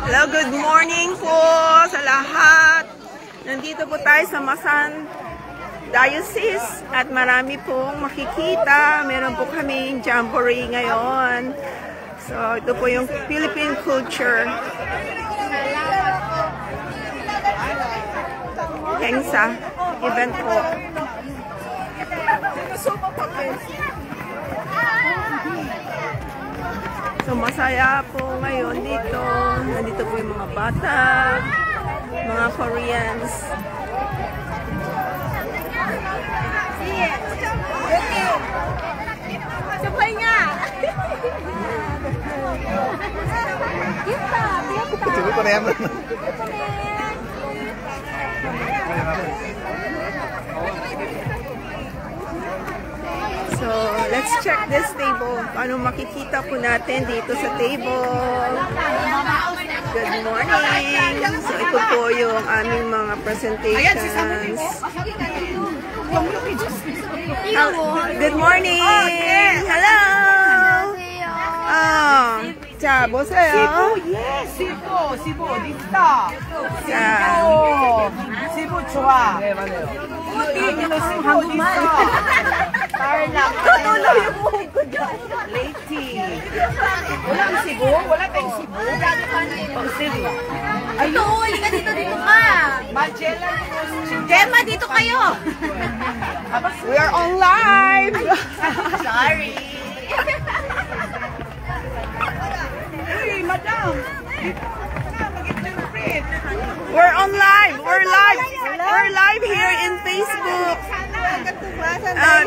Hello, good morning po sa lahat. Nandito po tayo sa Masan Diocese at marami pong makikita. Meron po kaming jamboree ngayon. So, ito po yung Philippine culture. Hengsa event po. So, masaya po ngayon dito. Nandito po yung mga bata, mga Koreans. Sabay nga! Coba ko na yan. So, let's check this table. Ano makikita po natin dito sa table. Good morning! So, ito po yung aming mga presentations. Good morning! Hello! 자, 보세요. 시보 어디 있다? 시보 좋아. 네, 맞아요. 한국말. Tutulo yung buhok ko dyan. 레이티. Walang sibo? Wala tayong sibo? Pang sibo. Ito, halika dito ka. Magellan. Gemma, dito kayo. We are on live! Sorry. Hey, madam. We're on live! We're live! We're live here in Facebook!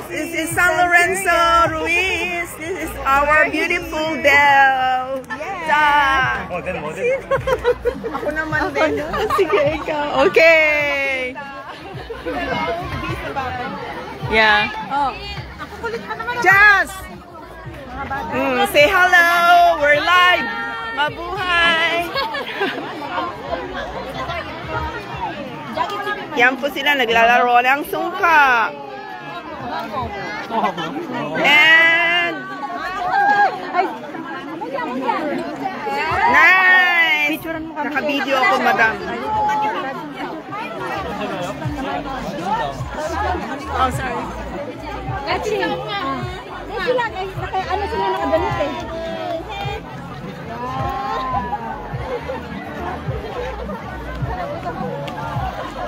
This is San Lorenzo Ruiz. This is our beautiful Belle. Yeah. Ako naman din. Sige, ikaw. Okay. Yeah. Jazz! Say hello! We're live! Mabuhay! Yan po sila, naglalaro ng sungka. And nice! Naka-video ako, madam. Oh, sorry. Ano sila nakaganit eh?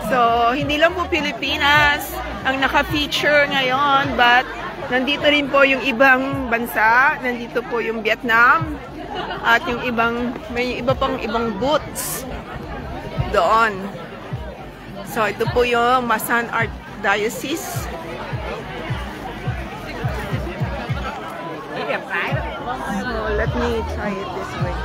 So, hindi lang po Pilipinas ang naka-feature ngayon, but nandito rin po yung ibang bansa. Nandito po yung Vietnam at yung may iba pang ibang booths doon. So, ito po yung Masan Archdiocese. Let me try it this way.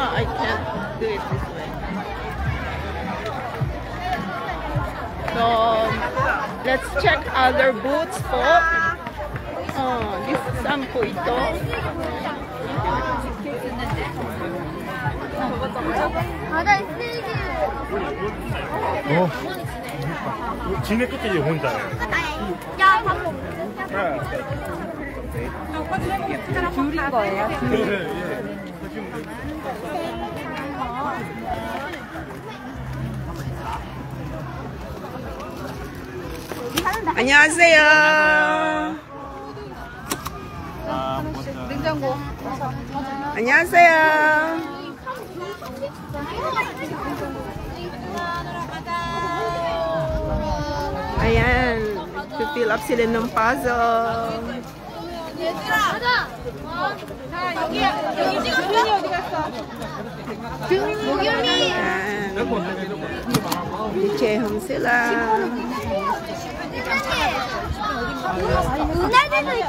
I can't do it this way. So, let's check other booths po. This saan po ito? 진해 끝에 혼자예요. 줄인 거예요? 안녕하세요. 냉장고. 안녕하세요. Ayan, fill up sila ng puzzle. 여기 찍었어? 어디 갔어? 목요미. Lichehom sila.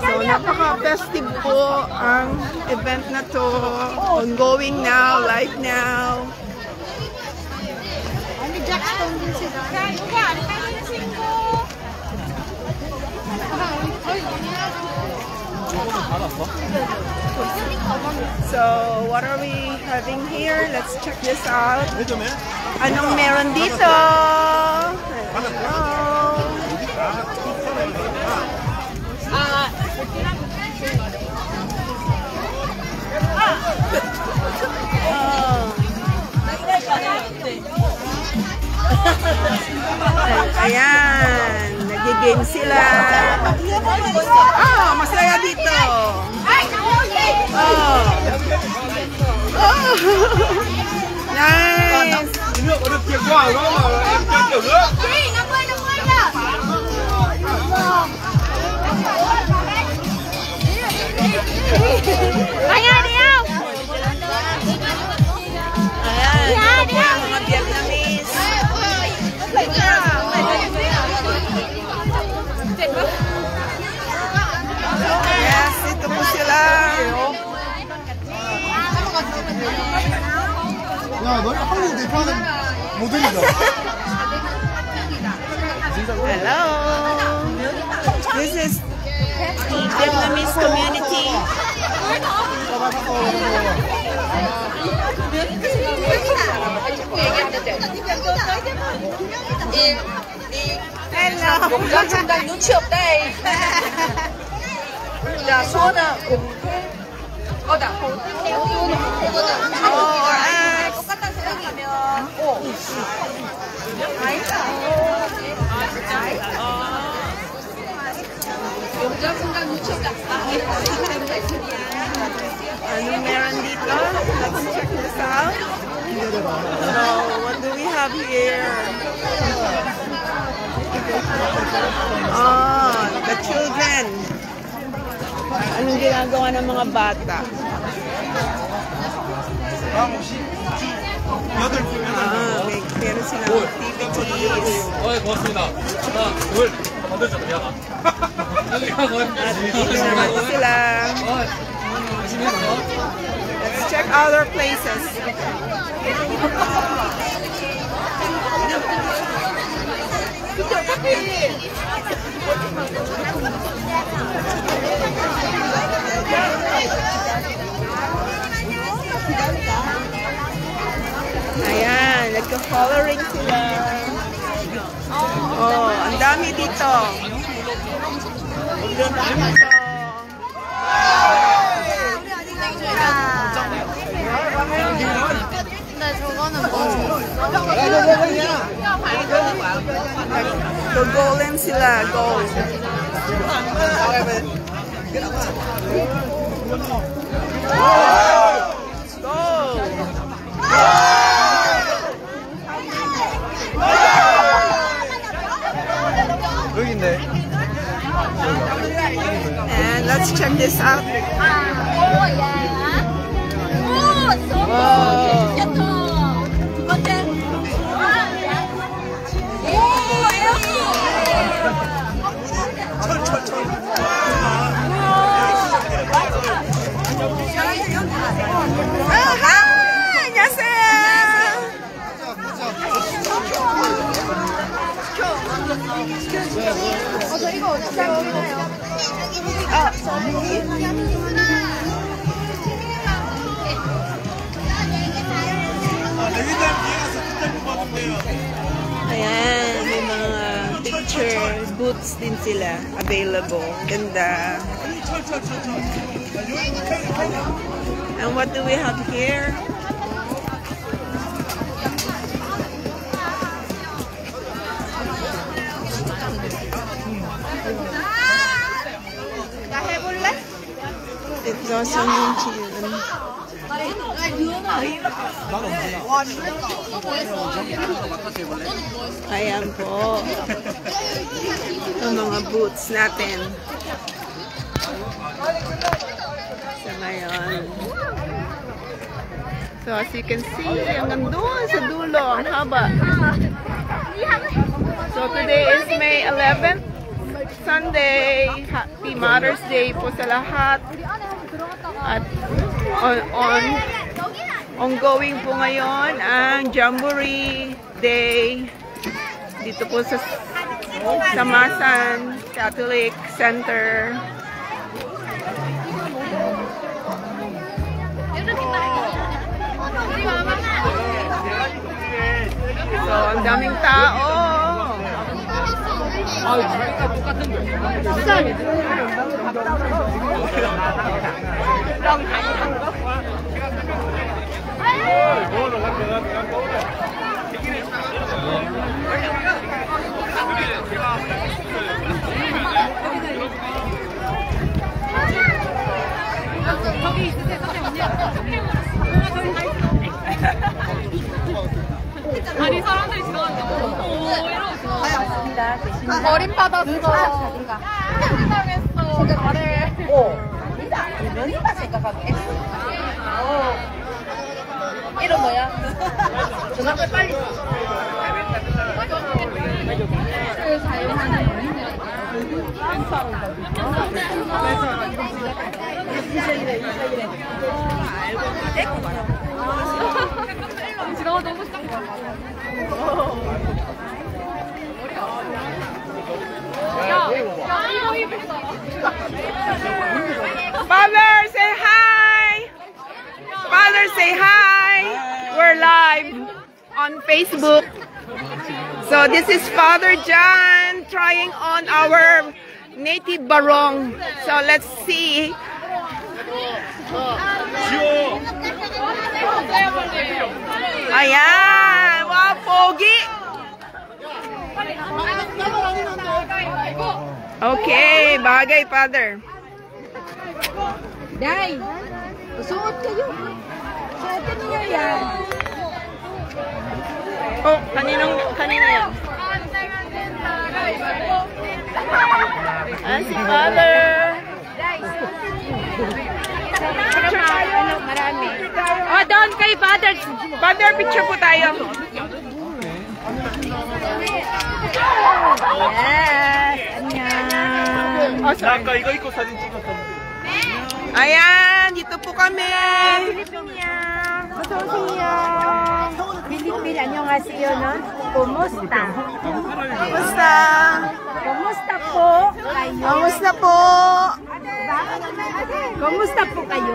So, napaka-festive po ang event na to. Ongoing now, live now. Jackstone din sila. So, what are we having here? Let's check this out. Anong meron dito? Hello. Nag-game sila. Ah, masaya dito. Oh. Oh. Nice. Ayan, ayan! Ayan, ito po yung mga Vietnamese. Yes, ito po sila. 야, 너네 한국 대표하는 모델이다. Hello. This is the Vietnamese community. Hello. 용장 청장 눈치 없다. 자, 수원은 어다. 똑같은 생각이면 용장 청장 눈치 없다. Anong meron dito? Let's check this out. So, what do we have here? Oh, the children. Anong ginagawa ng mga bata? Meron silang activities. 고맙습니다. 하나, 둘, 만들자, 미안하. At dito naman sila. Let's check other places. Ayan, nagka-coloring sila. Oh, ang dami dito. Ang dami dito. Golem sila, gold. 여기 있네. And let's check this out. Ayan, may mga picture booths din sila available. Ganda. And what do we have here? It's also mean to you. Ayan po. Ang mga boots natin. Sa ngayon. So as you can see, hanggang doon sa dulo, ang haba. So today is May 11th. Sunday, Happy Mother's Day po sa lahat. At ongoing po ngayon ang Jamboree Day dito po sa Samasan Catholic Center. So, ang daming tao. 버림받았어. 면이만 생각하고 X. 이름 뭐야? 전화를 빨리. 지나가 너무 Father, say hi! Father, say hi! We're live on Facebook. So this is Father John trying on our native barong. So let's see. Ayan! Wow, pogi! Okay, bagay, Father. Day, suot kayo. Suotin niyo yan. Oh, kanina yan? Ah, si Father. Picture tayo. Marami. Oh, doon kay Father. Father, picture po tayo. Yes. Ayan. Oh, sorry. 아까 이거 입고 사진 찍었었는데. Ayan, dito po kami. 어서오세요. 필리핀 안녕하세요. No? Kumusta? Kamusta? Kumusta po kayo? Kamusta po? Kumusta po kayo?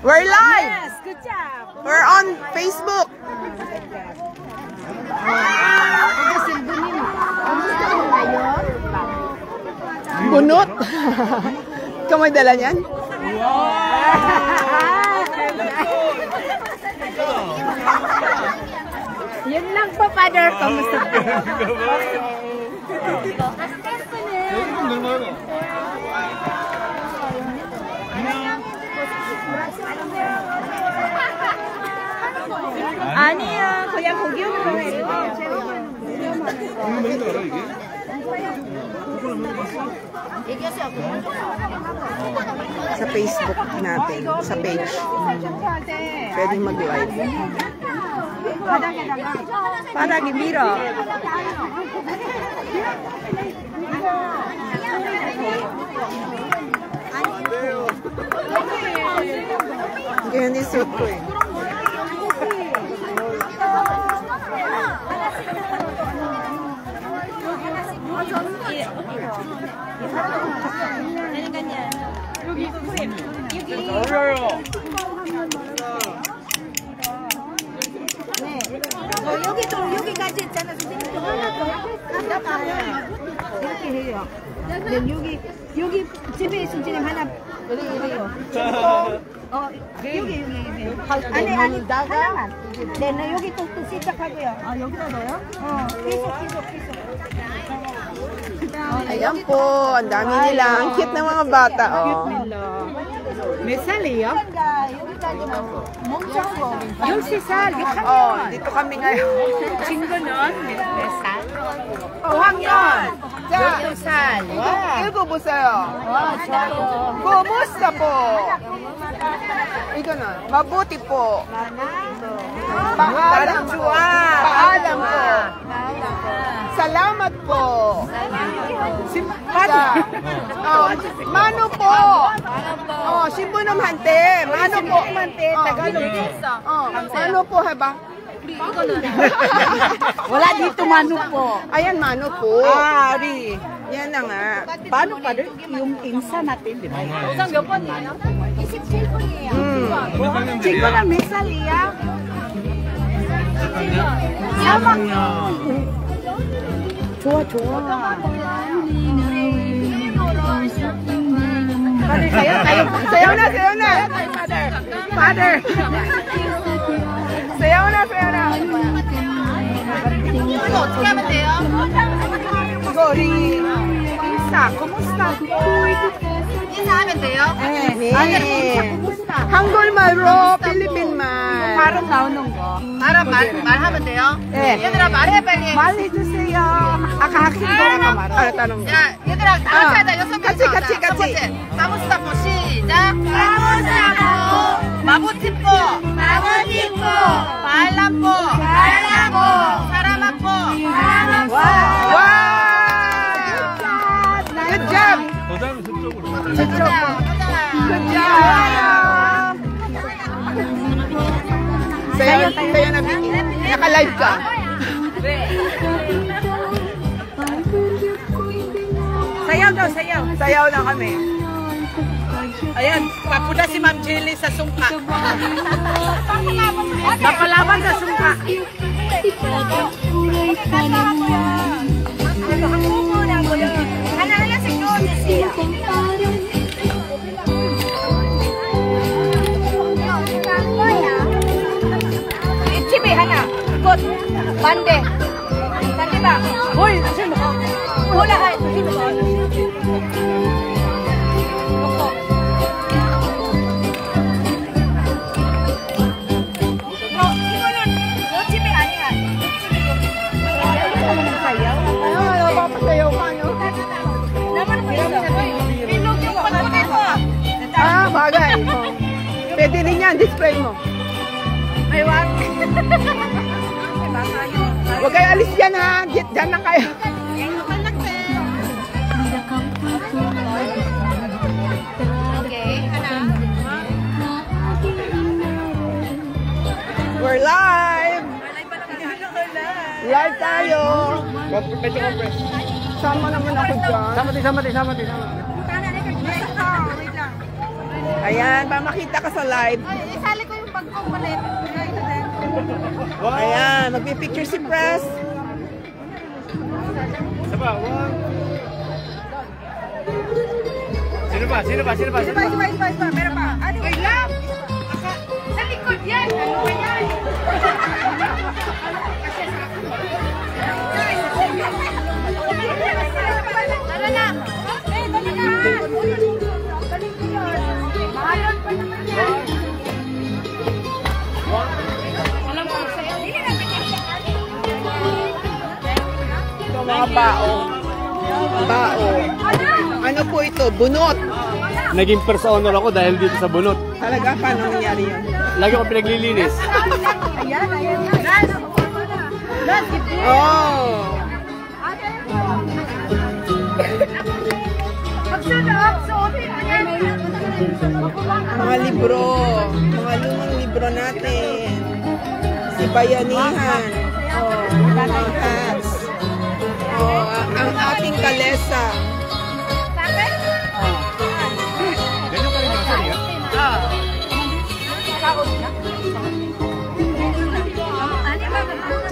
We're live. Yes, good job. We're on Facebook. Kumusta po kayo? Bunot. Ikaw may dala niyan? Yun lang po, Father. Kumusta po? 아니야, 그냥 거기 오는 거예요. Sa Facebook natin, sa page. Pwede mag-live. 바닥에 밀어. Ganyan yung suit ko eh. 여기까지 있잖아, 선생님. 하나 더. 이렇게 해요. 네, 여기 집에 선생님 하나 이래요. 여기. 아니, 하나만. 네, 나 여기 또 시작하고요. 아, 여기다 넣어요? 계속. Ayan po, ang dami nila. Ang cute ng mga bata, oh. 몇 살이에요? 멈춰. 13살, 6학년. Oh, dito kami ngayon. 친구는 몇 살? 5학년. 자, 12살. 읽어보세요. 좋아요. Kumusta po? Ito na. Mabuti po. Paalam po. Paalam po. Salamat po. Mano po. Shibu namante. Mano po. Tagalog. Mano po, haba? Wala dito mano po. Ayan, mano po. Ari. Yan na nga. Paano pa rin yung insa natin, di ba? Isang 몇 번이에요? 27번이에요. 친구는 몇 살이야? 3학년. 좋아. Sayaw na. Father. Sayaw na. 이거 어떻게 하면 돼요? 이거 우리 인사, kumusta? 인사하면 돼요? 네. 한국말로 필리핀말. 발음 나오는 거. 말하면 돼요? 네. 얘들아 말해 빨리. 말해주세요. 아까 학생 거라고 말하. 알았다는 거. 자, 얘들아 다 같이 하자. 6명 같이, 같이, 같이. 사무스타포 시작. 사무스타포. 마보티포. 마보티포. 발람포. 발람포. 사라마포. 사라마포. 와! Good job! 도장은 저쪽으로. Good job! Sayo na, Vicky. Naka-live ka. Sayaw daw, sayaw. Sayaw na kami. Ayan, papunta si Ma'am Jelly sa sungka. Napalaban sa sungka. TV hana. Ikot. Bande. Sandi ba? Hoy, sino ba? Wala ay, sino ba? Ah, bagay. Pwede rin yan, display mo. May wag. Huwag kayo alis dyan ha. Dyan lang kayo. Okay, hana. We're live! Live tayo! Sama naman ako dyan. Sama. Ayan, para makita ka sa live. Isali ko yung bag ko palit. Ayan, magpipicture si Press. Saba, one. Sino ba? Meron pa. Ano? Wait lang. Sa likod yan. Ano ba yan? Tara na. Dali na. Mahalon pa naman yan. Alam mo, sa'yo. Dili na Ito mga bao. Bao. Ano po ito? Bunot. Naging first honor ako dahil dito sa bunot. Talaga, paano nangyari yun? Lagi ko pinaglilinis. Ayan. Oh! Magsunod, suotin mo yan. Mga libro. Mga lumang libro natin. Si Bayanihan. Oh, mga hats. Oh, ang ating kalesa.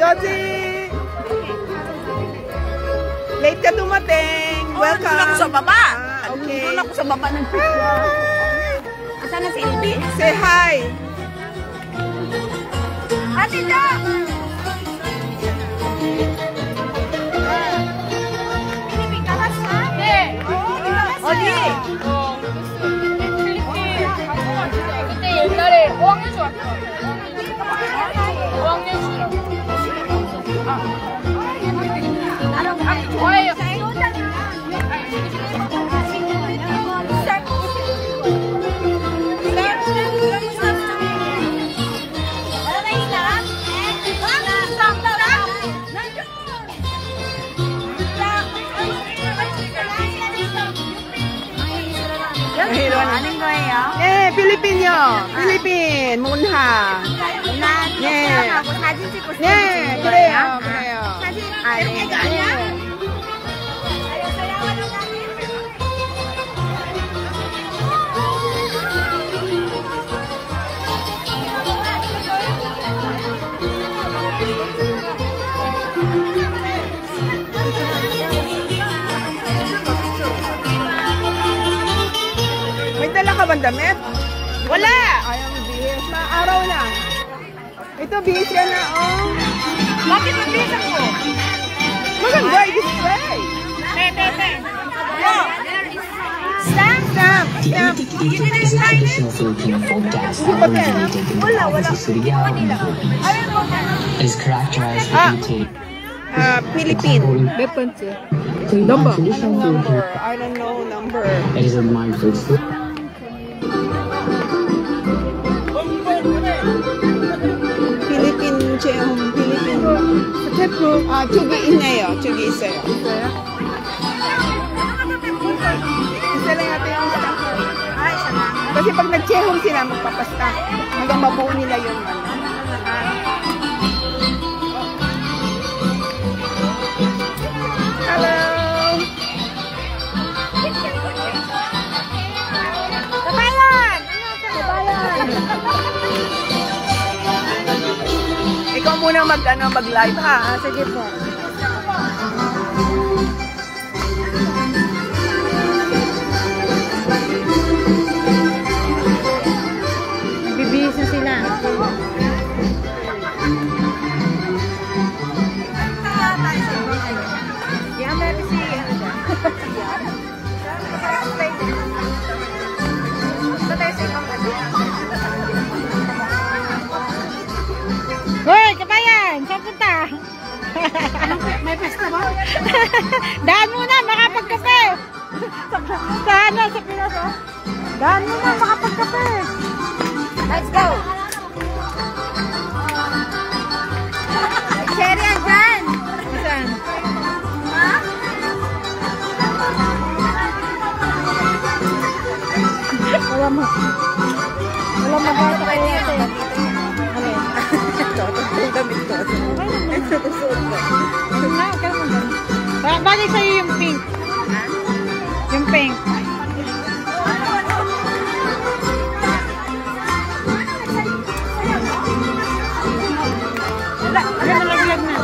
Joji! Late ka dumating. Welcome. Doon ako sa baba. Okay. Doon ako sa baba ng picture. Asan na si Ilby? Say hi. Ate Jo! Pinipikas ha? 어디? 그때 옛날에 5학년 좋았어. 5학년 좋아해요. 아는 거예요? 네, 필리핀요. 필리핀, 문하. 네. 하고 사진 찍고 네, 그래요, 그래요. 사진 이렇게가 아니야? May dala ka bang damit? Wala! Ayaw mo bihis. Maaraw na. Ito, bihis ka na, oh. Bakit magbisa ko? Maganda, i-display. Te. Stamp. is a traditional Filipino folk dance that originated in the province of Surigao, Mindoro. It is characterized with imitating Philippine. number. Traditional Number. Filipino. I don't know number. It is admired for its Philippine 체험, Philippine. 저기 있네요. 저기 있어요. Isa lang natin yung isa. Kasi pag nag-chehom sila, magpapasta. Hanggang mabuo nila yung ano. Hello! Kabayan! Kabayan! Ikaw muna mag-live ha. Sige po. Bibihis na sila. Yeah, maybe si Hoy, kabayan! Saan punta? May pesta ba? Daan muna, makapagkape! Sa ano, sa Pinas, oh? Daan muna, makapagkape! Let's go! Cherry yan dyan! Saan? Ha? Wala mo. Wala magata kayo ito. Bagay sa'yo yung pink. Yung pink. Wala, nalaglag na.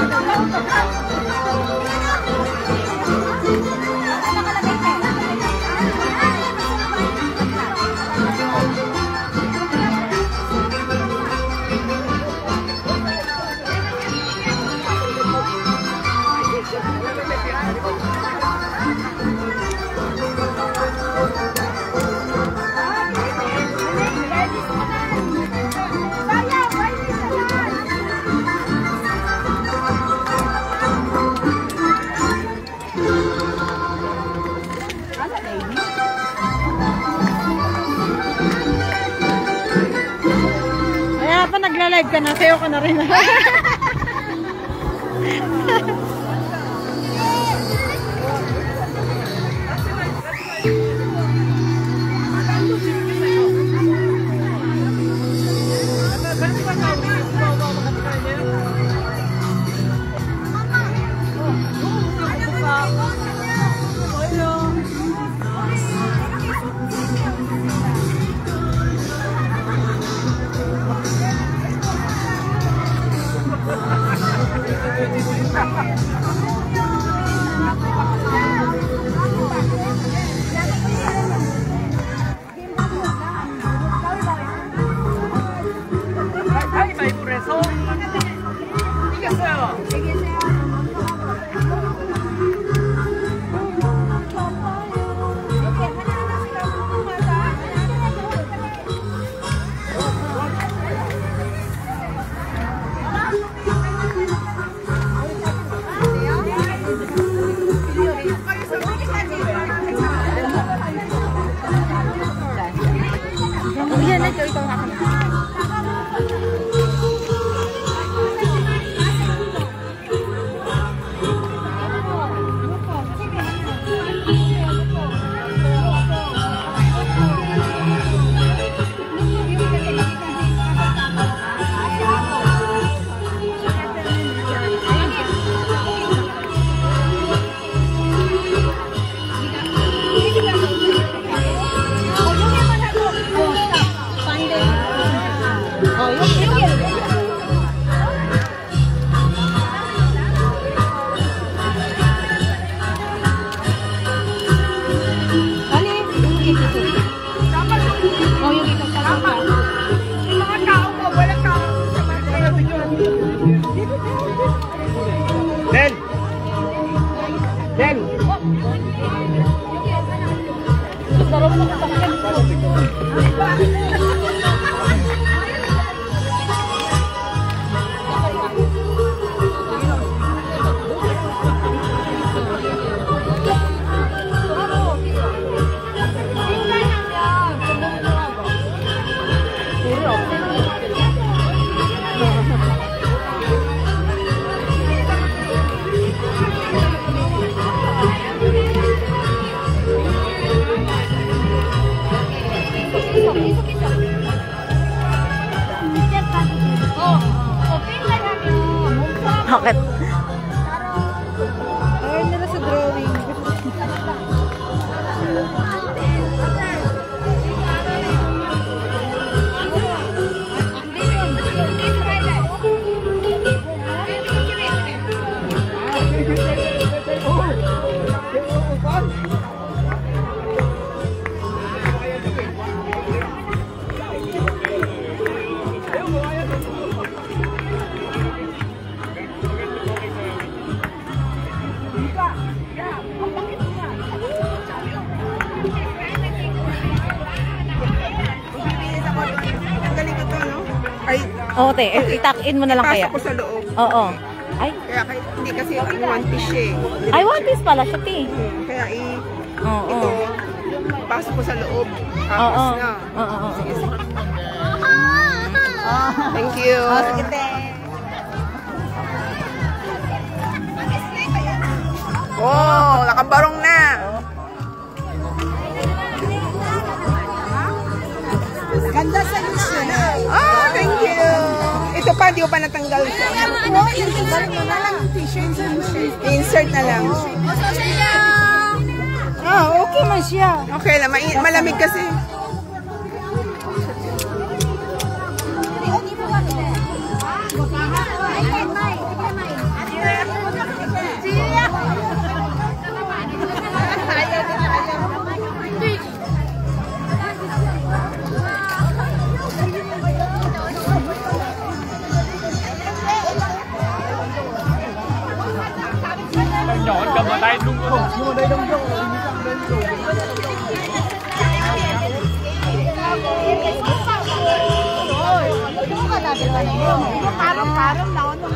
Kaya pa nagla-live ka na, sayo ka na rin. Bakit? Ayun nila sa drawing. Oo, te. Itak-in mo na lang kaya. Pasok ko sa loob. Oo. Ay. Kaya hindi kasi one piece siya eh. Ay, one piece pala siya, te. Kaya Oo. ito, pasok ko sa loob. Oo. Tapos na. Oo. Sige, sige. Thank you. Sige, te. Oh, nakabarong na. Ganda sa gusto na. Oh, thank you. Ito pa, di ko pa natanggal siya. Insert na lang. Ah, okay man siya. Okay lang, malamig kasi. Nhọn cầm vào tay đúng không? Nhưng mà đây đông đông rồi, Parang naon mo.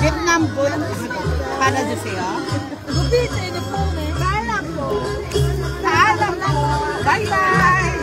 Vietnam gold para sa'yo. Gubi sa ino po eh. Paalam po. Paalam na. Bye-bye.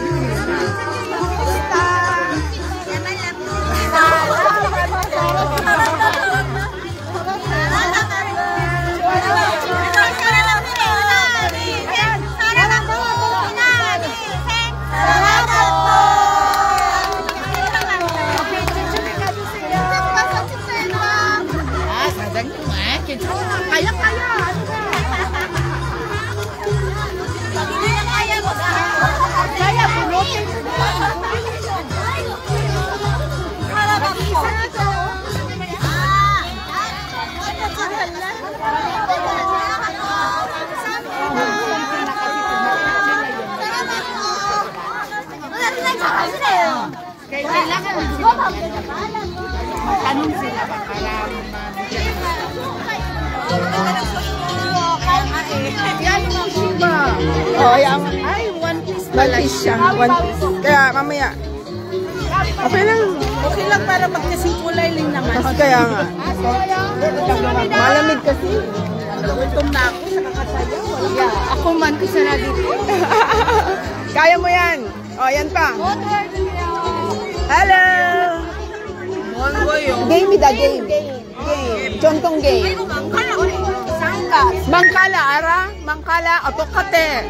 Tanong sila para Ay, one piece pala siya. One piece. Kaya mamaya. Okay lang. okay lang para magkasing kulay lang naman. Kaya nga. Malamig kasi. Gutom na ako sa kakasayaw. Yeah, ako man kasi na dito. Kaya mo yan. O, yan pa. Hello! Game ida, game. Game. Chontong game. Mangkala, ara? Mangkala, otokate.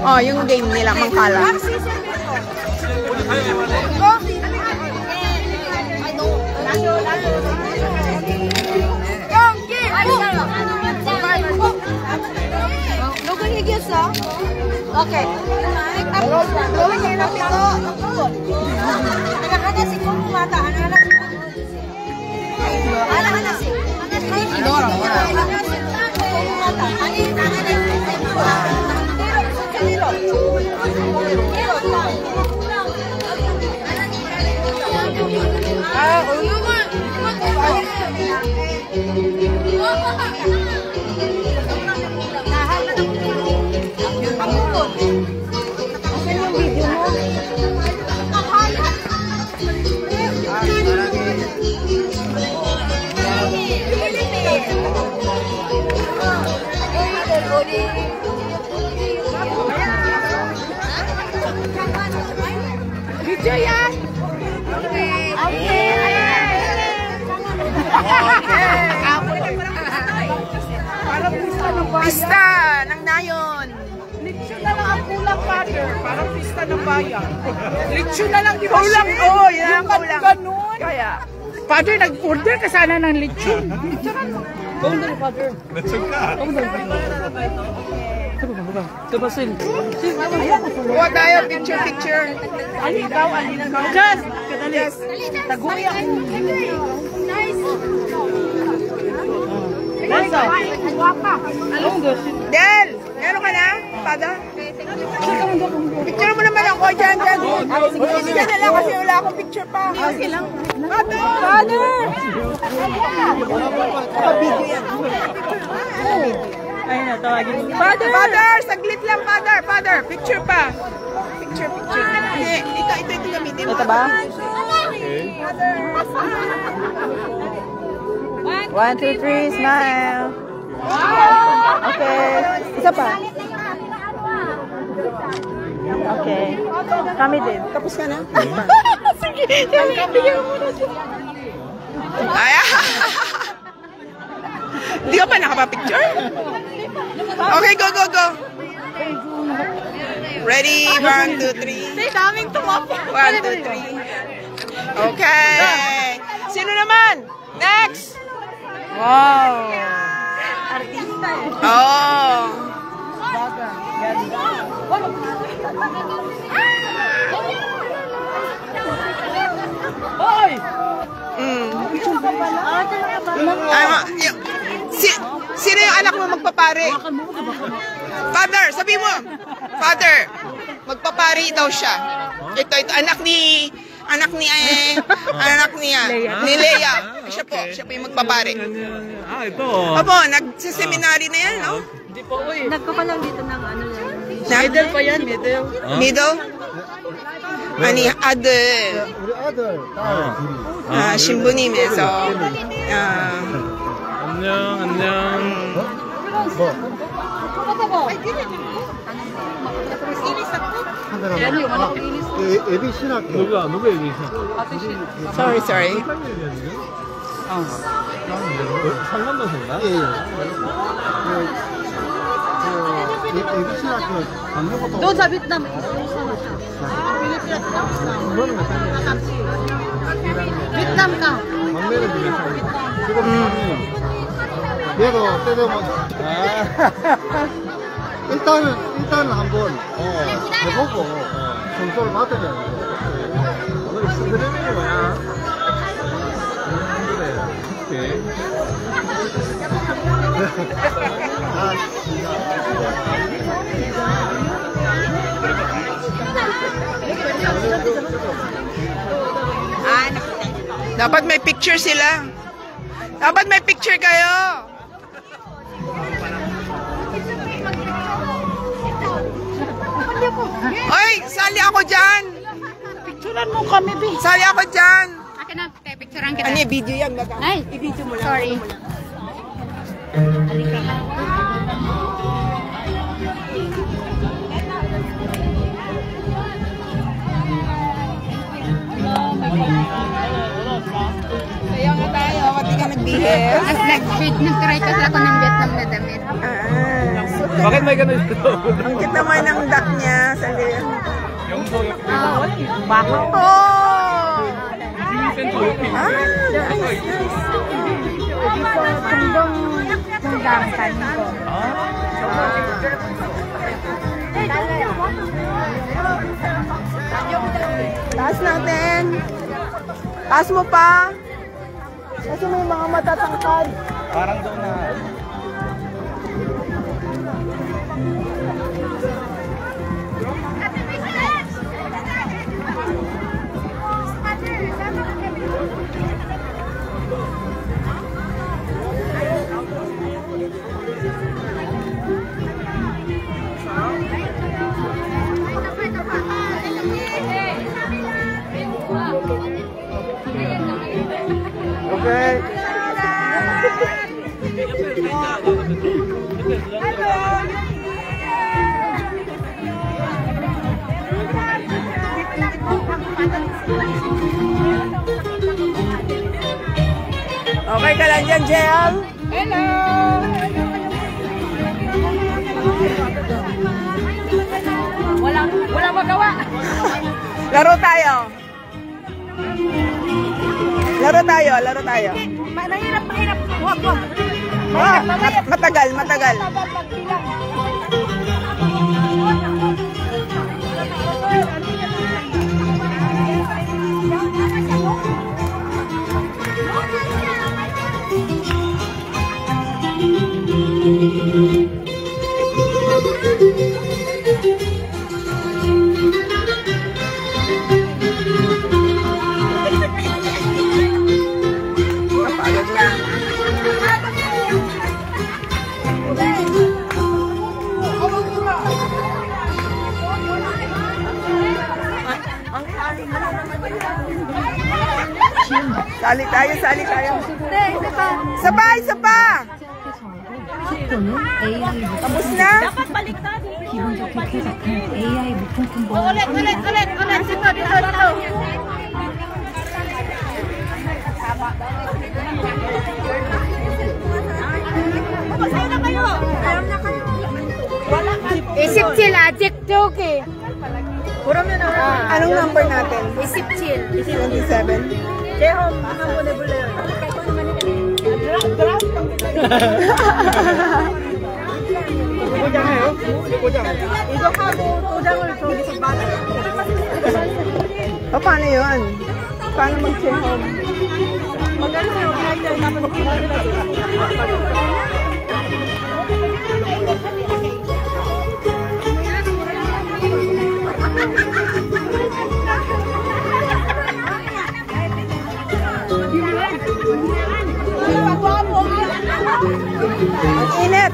Oh, yung game nila, mangkala. Okay. Gawin niya lang ito. Nagkakata si Kung kumata. Ano si? Idoro. Video yan! Okay! Pista ng nayon. Lechon na lang ang kulang, father. Parang pista ng bayan. Lechon na lang, di ba? Kulang, oo, yan ang kulang. Ganun. Kaya, Father, nag-order ka sana ng lechon. kuha tayo, picture. Alikaw. Yes. Taguya. Del, meron ka na? Pada? Picture mo naman ako, dyan. Sige na lang kasi wala akong picture pa. Okay lang. Father! Video yan. Ayun na, tawagin. Father, saglit lang, Father. Picture pa. Picture. Hindi, ito gamitin mo. Ito ba? 1, 2, 3, smile. Okay. Isa pa. Okay. Kami din. Tapos ka na? Sige. Bigyan mo muna siya. Ay, hindi ka pa nakapapicture? Okay, go. Ready? 1, 2, 3. Daming tumapo. 1, 2, 3. Okay. Sino naman? Next. Wow. Artista eh. Oh. Hoy! Sino yung anak mo magpapare? Father, sabi mo. Father, magpapare daw siya. Ito, anak ni Leia. Siya po yung magpapare. ito. Opo, nagsiseminary na yan, no? Hindi po ko eh. Nagpapalang dito ng ano yan. Middle pa yan, middle. Middle? 아니, 아들. 우리 아들, 딸 둘이. 신부님에서. 안녕. 뭐? 애비 신학교. 누가 얘기했어? Sorry. 상관없었나? 예. 애비 신학교 받는 것도. Doon sa Vietnam. Vietnam ka. 막내는 미국에서 지금 얘도 때려면 일단은 한번 해보고 점수를 받으면 오늘 스트레밍이 뭐야? 그래. Dapat may picture sila. Dapat may picture kayo. Oy, sali ako dyan. Picturean mo kami, Bi. Sali ako dyan. Akin na, picturean kita. Ano yung video yan? Ay, I-video mo lang. sorry. Kaya nga tayo, pati ka nagbihis. Nag-try kasi ako ng Vietnam na damit. Bakit may ganun ito? Ang cute naman ng duck niya. Sali. Baka. Oh! Tundang kanin ko. Taas natin. Taas mo pa. Kasi may mga matatangkad. Parang doon na. Okay. Okay ka lang dyan, JL? Hello! Wala magawa. Laro tayo. Laro tayo, laro tayo. Mahirap. Huwag. Ah, matagal, matagal. Kapagod na. Sali tayo, sali tayo. Isa pa. Tapos na? 기분 좋게 쾌적한 AI 무풍풍 Ulit. Dito. Isip sila, TikTok eh. Anong number natin? Isip chill. 27. O, paano yun? Paano mag-check home? Ang init!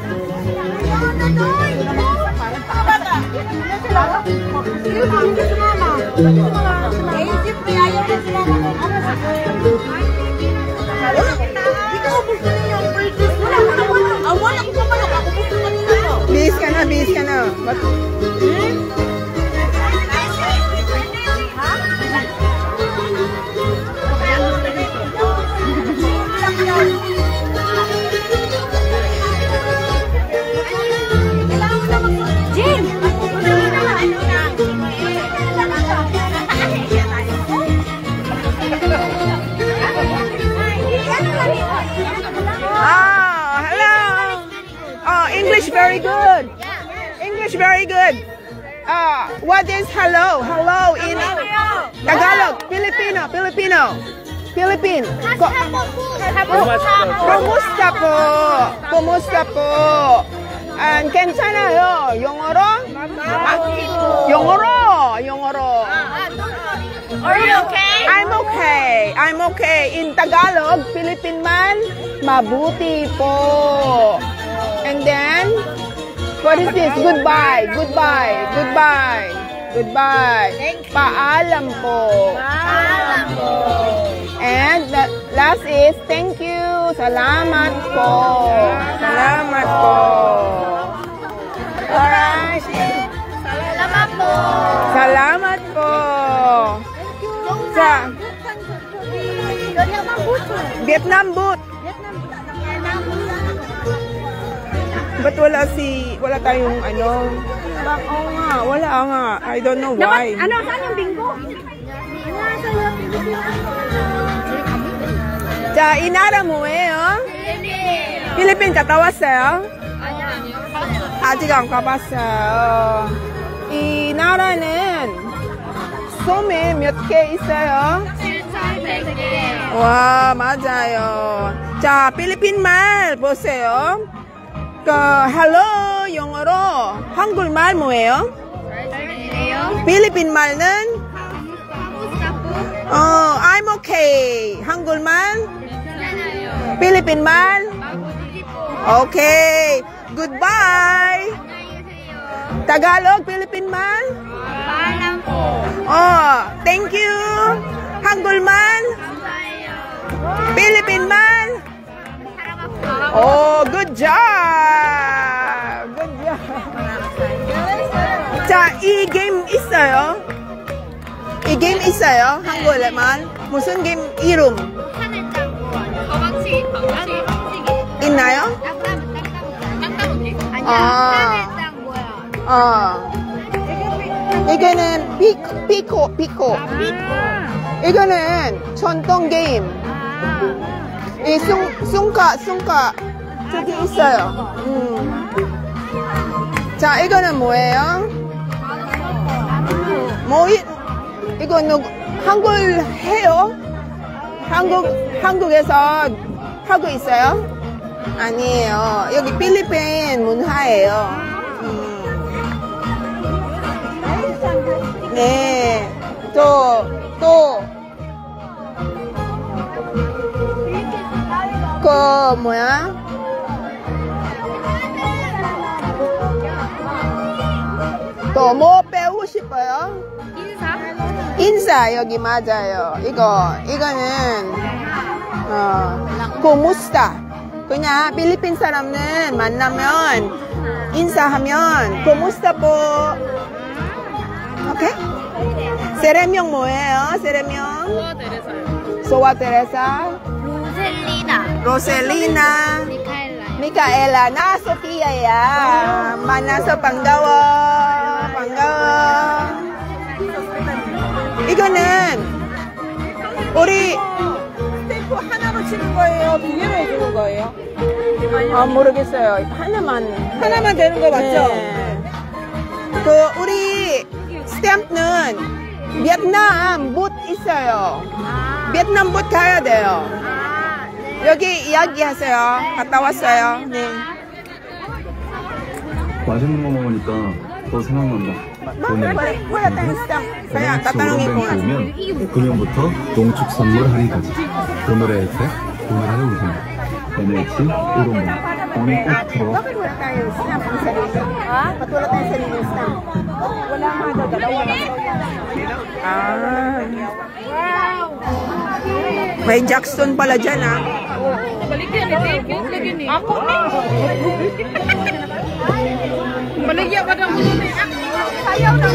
Bihis ka na. English very good. English very good. What is hello? Hello in Tagalog. Filipino. Philippine. Kumusta po? And 괜찮아요. 영어로? Are you okay? I'm okay. In Tagalog, Philippine man, mabuti po. And then, what is this? Goodbye. Paalam po. And the last is thank you. Salamat po. Alright. Salamat po. Sa Vietnam boot. Ba't wala tayong ano? Oo nga, wala nga. I don't know why. Saan yung bingo? 자, 이 나라 뭐예요? 필리핀 갔다 왔어요? 아직 안 가봤어요. 이 나라는 섬에 몇 개 있어요? 7,100개. 와, 맞아요. 자, 필리핀 말 보세요. hello 영어로 한국말 뭐예요? 필리핀 말은 I'm okay. 한국말? 필리핀 말? Okay. Goodbye. Tagalog, Philippine man? Paalam po. Thank you. 한글만? 필리핀만? 오, good job! Good job! 자, 이 게임 있어요? 이 게임 있어요? 한국에만? 무슨 게임 이름? 있나요? 이거는 피코. 이거는 전통 게임. 이 숭카 저기 있어요. 자, 이거는 뭐예요? 이거 한글 해요? 한국에서 하고 있어요? 아니에요. 여기 필리핀 문화예요. 네. 뭐야? 또 뭐 배우고 싶어요? 인사 여기 맞아요. 이거는 고무스타. 그냥 필리핀 사람은 만나면 인사하면 고무스타 po. 오케이? 세례명 뭐예요? 세례명? 소와 테레사. 로셀리나. 미카엘라. 나 소피아야. 만나서 반가워. 이거는 우리 스탬프 하나로 치는 거예요? 두 개로 해주는 거예요? 모르겠어요. 하나만 되는 거 맞죠? 네. 우리 스탬프는 베트남 붓 있어요. 베트남 붓 가야 돼요. 여기 이야기하세요. 갔다 왔어요. 네. 맛있는 거 먹으니까 더 생각난다. 오늘 그냥 따따랑이 오면 금연부터 농축 선물 할인까지. 오늘의 혜택, 오늘의 우선. NH, 오른번, 오늘 꼭 들어와. May Jackson pala dyan, ah. Baligyan pa daw mo ni. Ayaw daw.